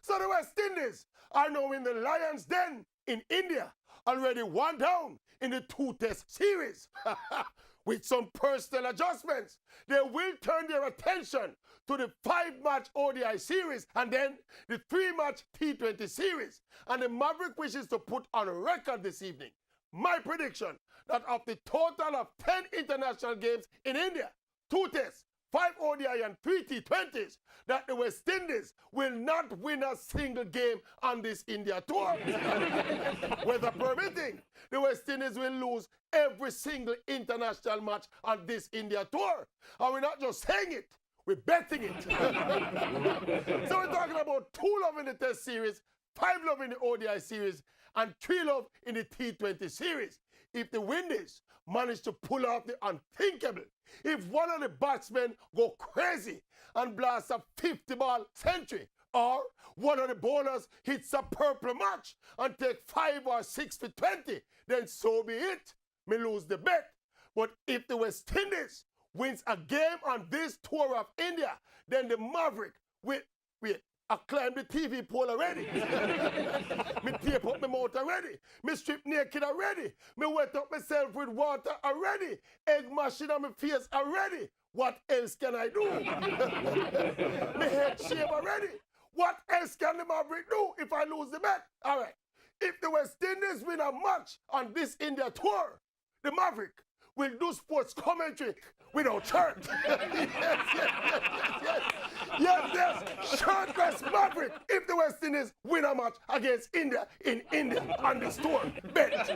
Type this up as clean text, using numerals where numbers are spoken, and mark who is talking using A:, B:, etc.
A: So the West Indies are now in the Lions' Den in India, already 1 down in the 2-test series. With some personal adjustments, they will turn their attention to the 5-match ODI series and then the 3-match T20 series. And the Maverick wishes to put on record this evening my prediction that of the total of 10 international games in India, 2 tests, 5 ODI and 3 T20s, that the West Indies will not win a single game on this India tour. Weather permitting, the West Indies will lose every single international match on this India tour. And we're not just saying it, we're betting it. So we're talking about 2 love in the Test series, 5 love in the ODI series, and 3 love in the T20 series. If the Windies manage to pull off the unthinkable, if one of the batsmen go crazy and blast a 50-ball century, or one of the bowlers hits a purple match and take 5 or 6 for 20, then so be it. Me lose the bet. But if the West Indies wins a game on this tour of India, then the Maverick will, I climbed the TV pole already. Me tape up my mouth already. Me strip naked already. Me wet up myself with water already. Egg mashing on my face already. What else can I do? Me head shave already. What else can the Maverick do if I lose the bet? All right. If the West Indies win a match on this India tour, the Maverick will do sports commentary without shirt. Yes. Shirtless Maverick if the West Indies win a match against India in India on this tour. Bet.